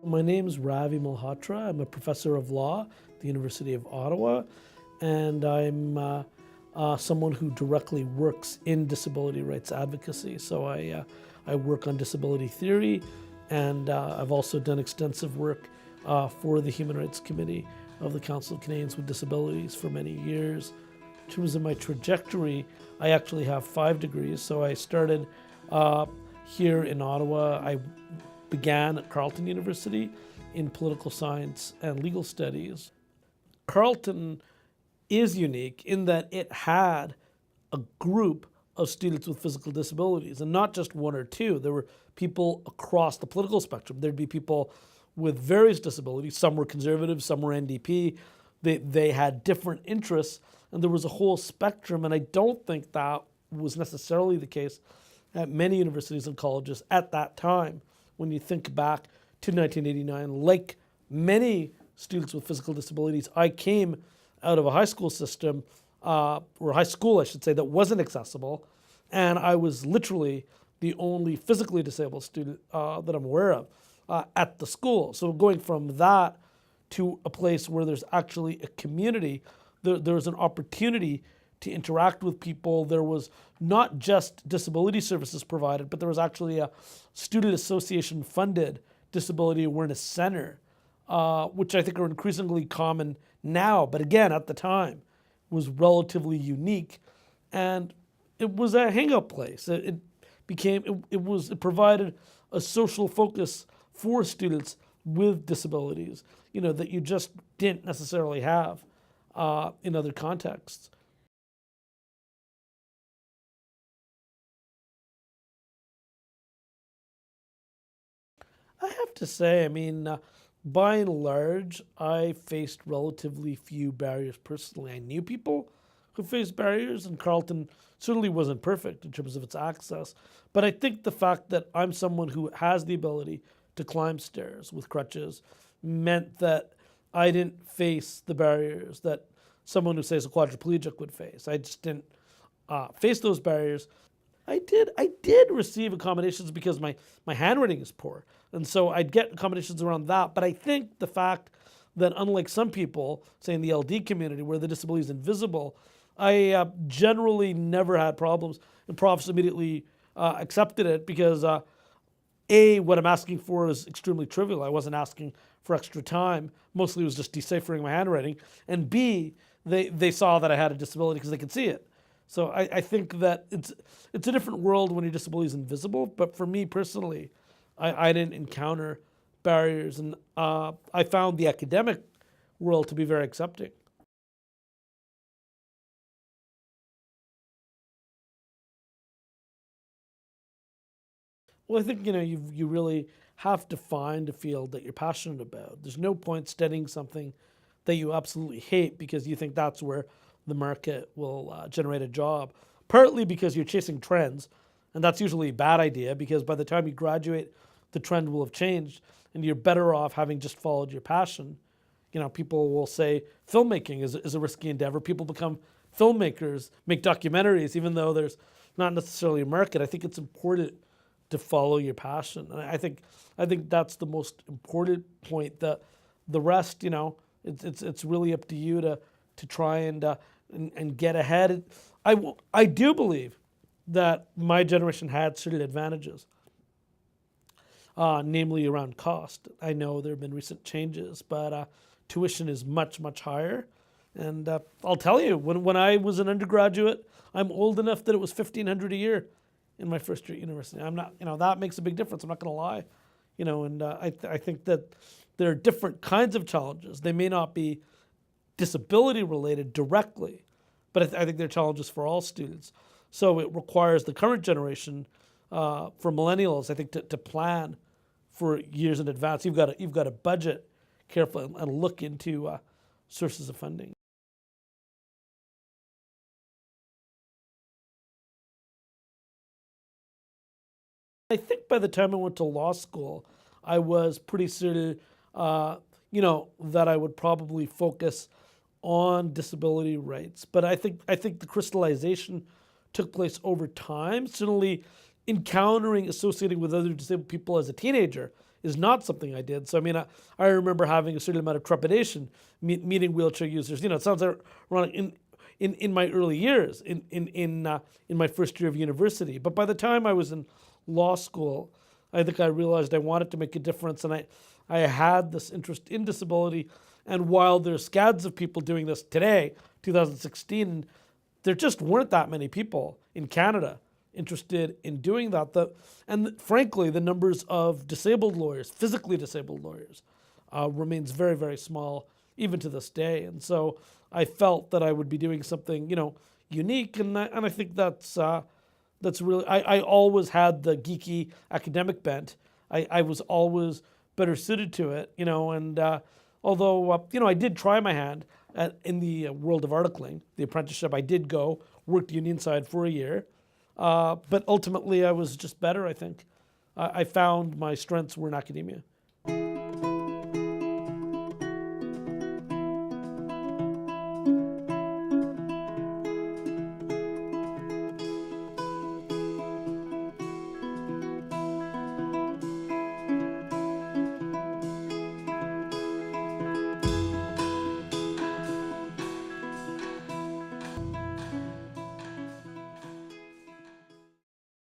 My name's Ravi Malhotra. I'm a professor of law at the University of Ottawa, and I'm someone who directly works in disability rights advocacy. So I work on disability theory, and I've also done extensive work for the Human Rights Committee of the Council of Canadians with Disabilities for many years. In terms of my trajectory, I actually have 5 degrees. So I started here in Ottawa. I began at Carleton University in political science and legal studies. Carleton is unique in that it had a group of students with physical disabilities, and not just one or two. There were people across the political spectrum. There'd be people with various disabilities. Some were conservative, some were NDP. They had different interests, and there was a whole spectrum, and I don't think that was necessarily the case at many universities and colleges at that time. When you think back to 1989, like many students with physical disabilities, I came out of a high school system, or high school, I should say, that wasn't accessible, and I was literally the only physically disabled student that I'm aware of at the school. So going from that to a place where there's actually a community, there's an opportunity to interact with people. There was not just disability services provided, but there was actually a student association funded disability awareness center, which I think are increasingly common now, but again, at the time, was relatively unique. And it was a hangout place. It provided a social focus for students with disabilities, that you just didn't necessarily have in other contexts. I have to say, by and large, I faced relatively few barriers personally. I knew people who faced barriers, and Carleton certainly wasn't perfect in terms of its access. But I think the fact that I'm someone who has the ability to climb stairs with crutches meant that I didn't face the barriers that someone who, say, is a quadriplegic would face. I just didn't face those barriers. I did receive accommodations because my handwriting is poor. And so I'd get accommodations around that. But I think the fact that, unlike some people, say in the LD community where the disability is invisible, I generally never had problems. And profs immediately accepted it because A, what I'm asking for is extremely trivial. I wasn't asking for extra time. Mostly it was just deciphering my handwriting. And B, they saw that I had a disability because they could see it. So I think that it's a different world when your disability is invisible. But for me personally, I didn't encounter barriers. And I found the academic world to be very accepting. Well, I think, you really have to find a field that you're passionate about. There's no point studying something that you absolutely hate because you think that's where the market will generate a job. Partly because you're chasing trends, and that's usually a bad idea because by the time you graduate, the trend will have changed, and you're better off having just followed your passion. People will say filmmaking is a risky endeavor. People become filmmakers, make documentaries, even though there's not necessarily a market. I think it's important to follow your passion. And I think that's the most important point. The rest, it's really up to you to try and get ahead. I do believe that my generation had certain advantages, namely around cost. I know there have been recent changes, but tuition is much, much higher. And I'll tell you, when I was an undergraduate, I'm old enough that it was $1,500 a year in my first year at university. I'm not, that makes a big difference. I'm not going to lie, and I think that there are different kinds of challenges. They may not be disability related directly, but I think they're challenges for all students. So it requires the current generation, for millennials, I think, to plan for years in advance. You've got to budget carefully and look into sources of funding. I think by the time I went to law school, I was pretty certain, that I would probably focus on disability rights. But I think the crystallization took place over time. Certainly, encountering, associating with other disabled people as a teenager is not something I did. So I mean, I remember having a certain amount of trepidation meeting wheelchair users. It sounds ironic in my early years, in my first year of university. But by the time I was in law school, I think I realized I wanted to make a difference, and I had this interest in disability. And while there's scads of people doing this today, 2016, there just weren't that many people in Canada interested in doing that. And frankly, the numbers of disabled lawyers, physically disabled lawyers, remains very, very small, even to this day. And so I felt that I would be doing something, unique, and I think that's really. I always had the geeky academic bent. I was always better suited to it, and although I did try my hand in the world of articling, the apprenticeship. I did go worked union side for a year, but ultimately I was just better. I think I found my strengths were in academia.